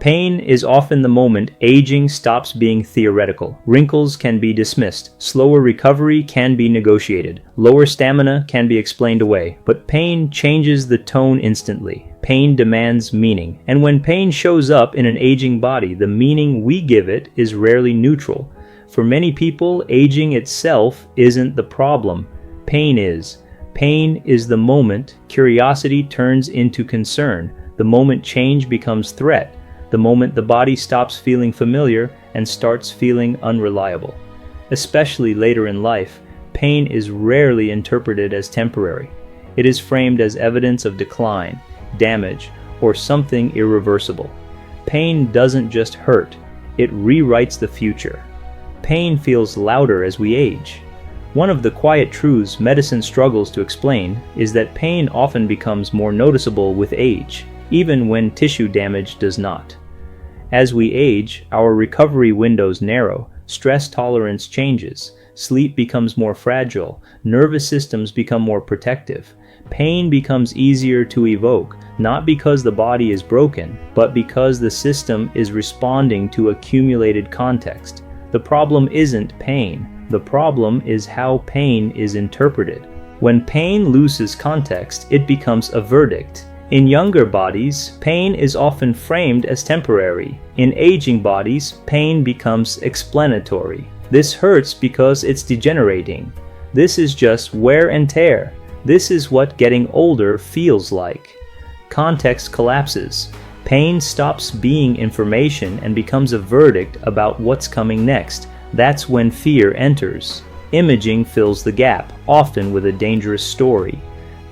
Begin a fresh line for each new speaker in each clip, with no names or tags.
Pain is often the moment aging stops being theoretical. Wrinkles can be dismissed. Slower recovery can be negotiated. Lower stamina can be explained away. But pain changes the tone instantly. Pain demands meaning. And when pain shows up in an aging body, the meaning we give it is rarely neutral. For many people, aging itself isn't the problem. Pain is. Pain is the moment curiosity turns into concern. The moment change becomes threat. The moment the body stops feeling familiar and starts feeling unreliable. Especially later in life, pain is rarely interpreted as temporary. It is framed as evidence of decline, damage, or something irreversible. Pain doesn't just hurt, it rewrites the future. Pain feels louder as we age. One of the quiet truths medicine struggles to explain is that pain often becomes more noticeable with age, even when tissue damage does not. As we age, our recovery windows narrow, stress tolerance changes, sleep becomes more fragile, nervous systems become more protective. Pain becomes easier to evoke, not because the body is broken, but because the system is responding to accumulated context. The problem isn't pain. The problem is how pain is interpreted. When pain loses context, it becomes a verdict. In younger bodies, pain is often framed as temporary. In aging bodies, pain becomes explanatory. This hurts because it's degenerating. This is just wear and tear. This is what getting older feels like. Context collapses. Pain stops being information and becomes a verdict about what's coming next. That's when fear enters. Imaging fills the gap, often with a dangerous story.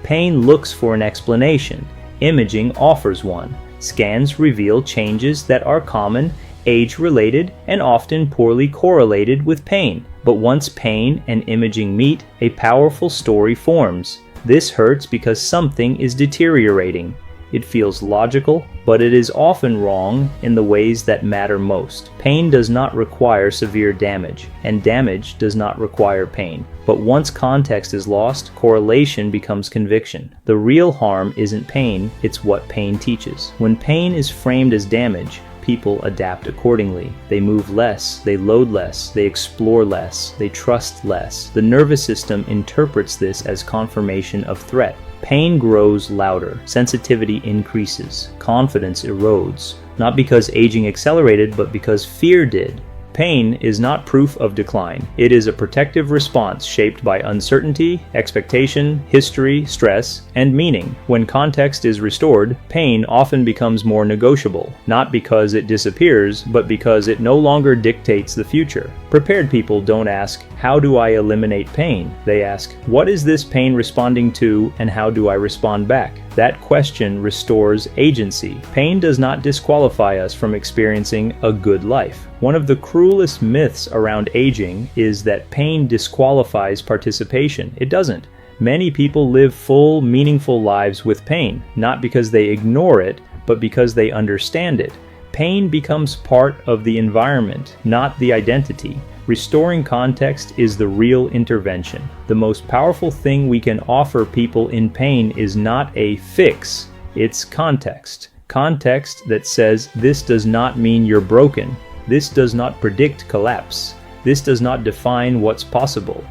Pain looks for an explanation. Imaging offers one. Scans reveal changes that are common, age-related, and often poorly correlated with pain. But once pain and imaging meet, a powerful story forms. This hurts because something is deteriorating. It feels logical, but it is often wrong in the ways that matter most. Pain does not require severe damage, and damage does not require pain. But once context is lost, correlation becomes conviction. The real harm isn't pain, it's what pain teaches. When pain is framed as damage, people adapt accordingly. They move less, they load less, they explore less, they trust less. The nervous system interprets this as confirmation of threat. Pain grows louder, sensitivity increases, confidence erodes, not because aging accelerated, but because fear did. Pain is not proof of decline. It is a protective response shaped by uncertainty, expectation, history, stress, and meaning. When context is restored, pain often becomes more negotiable, not because it disappears, but because it no longer dictates the future. Prepared people don't ask, "How do I eliminate pain?" They ask, "What is this pain responding to, and how do I respond back?" That question restores agency. Pain does not disqualify us from experiencing a good life. One of the cruelest myths around aging is that pain disqualifies participation. It doesn't. Many people live full, meaningful lives with pain, not because they ignore it, but because they understand it. Pain becomes part of the environment, not the identity. Restoring context is the real intervention. The most powerful thing we can offer people in pain is not a fix, it's context. Context that says, this does not mean you're broken. This does not predict collapse. This does not define what's possible.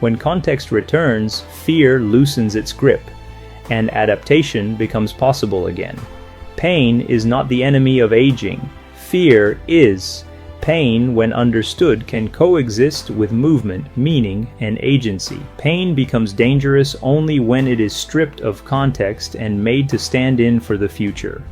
When context returns, fear loosens its grip, and adaptation becomes possible again. Pain is not the enemy of aging. Fear is. Pain, when understood, can coexist with movement, meaning, and agency. Pain becomes dangerous only when it is stripped of context and made to stand in for the future.